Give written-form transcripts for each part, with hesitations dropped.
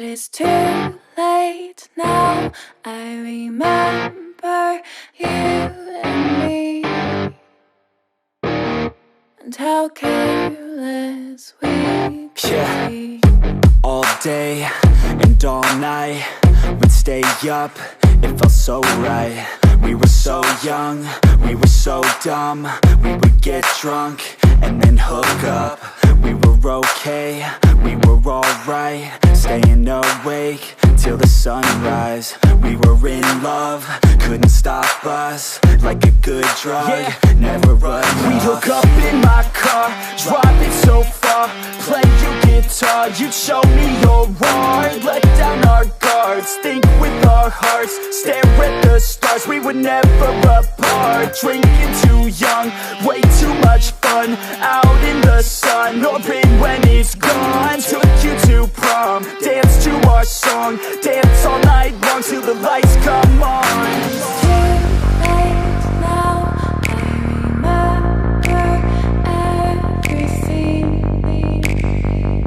it's too late now. I remember you and me, and how careless we could be. All day and all night, we'd stay up, it felt so right. We were so young, we were so dumb. We would get drunk and then hook up. We were okay, we were alright, staying awake till the sunrise. We were in love, couldn't stop us, like a good drug, never enough. We'd hook up in my car, driving so far, play your guitar, you'd show me your art, let down our guards, think with our hearts, stare at the stars. We were never apart, drinking too young, way too much fun, out in the sun, or in when it's gone. Took you to prom, dance to our song, dance all night long till the lights come on. It's too late now. I remember everything, and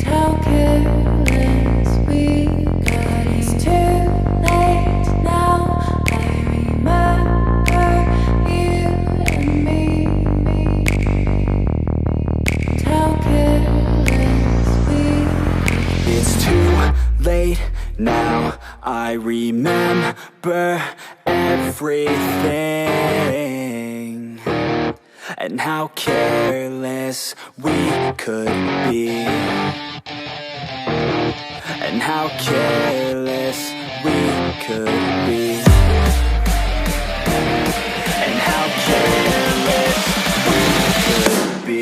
how careless we got. It's too late now. I remember you and me, and how careless we got. It's too late now, I remember everything, and how careless we could be, and how careless we could be, and how careless we could be.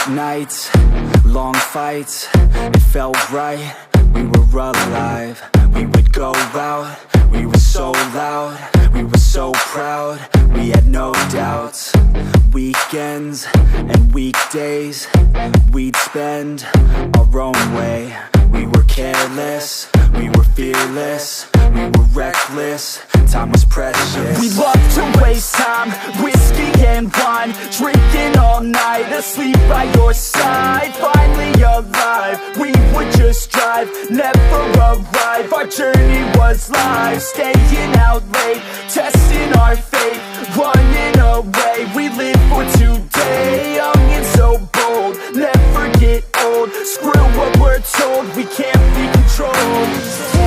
Nights, long fights, it felt right, we were alive. We would go out, we were so loud, we were so proud, we had no doubts. Weekends and weekdays, we'd spend our own way. We were careless, we were fearless, we were reckless, time was precious. We loved to waste time, whiskey and wine, drinking all night, asleep by your side. Finally alive, we would just drive, never arrive. Our journey was live, staying out late, testing our fate, running away. We live for today, young and so bold, never get old. Screw what we're told, we can't be controlled. It's too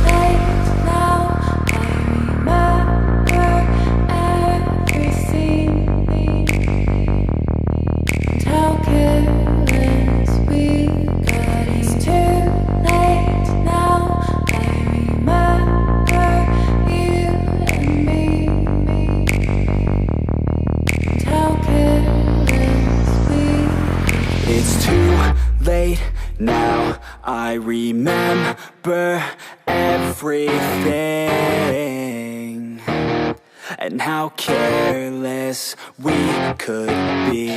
late now. I remember everything, and how careless we got. It's too late now. I remember you and me, and how careless we got. It's too late now, I remember everything, and how careless we could be,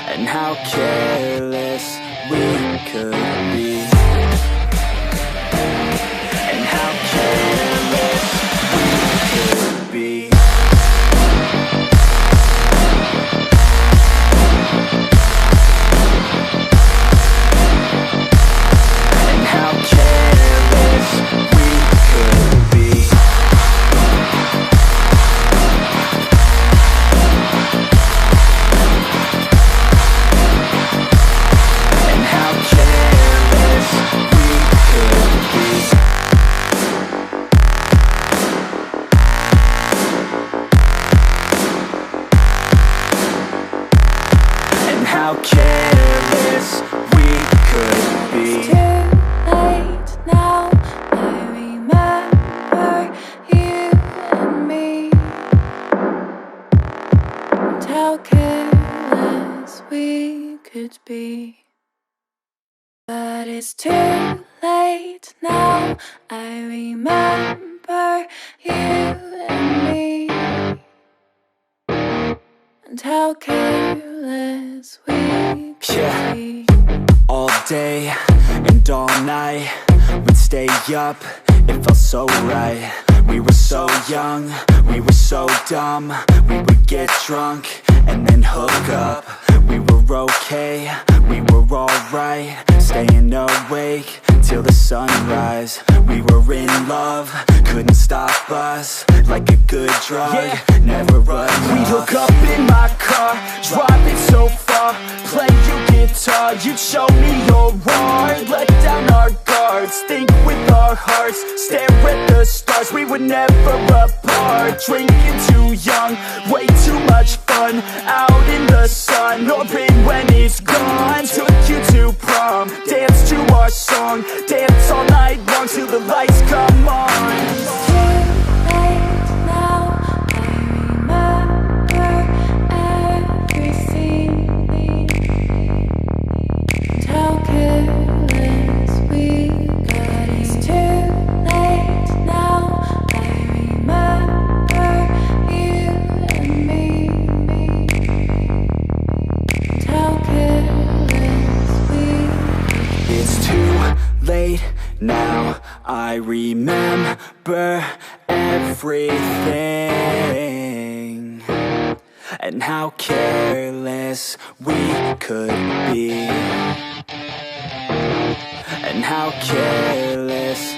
and how careless we could be, and how careless we could be. How careless we could be. It's too late now. I remember you and me, and how careless we could be. But it's too late now. I remember you and me, and how careless we could be. All day and all night, we'd stay up, it felt so right. We were so young, we were so dumb. We would get drunk and then hook up. We were okay, we were alright, staying awake till the sunrise. We were in love, couldn't stop us, like a good drug, never enough. We'd hook up in my car, driving so far, play you guitar, you'd show me your art, let down our guards, think with our hearts, stare at the stars. We were never apart, drinking too young, way too much fun, out in the sun, orbit when it's gone. Took you to prom, dance to our song, dance all night long till the lights come on. Now I remember everything, and how careless we could be, and how careless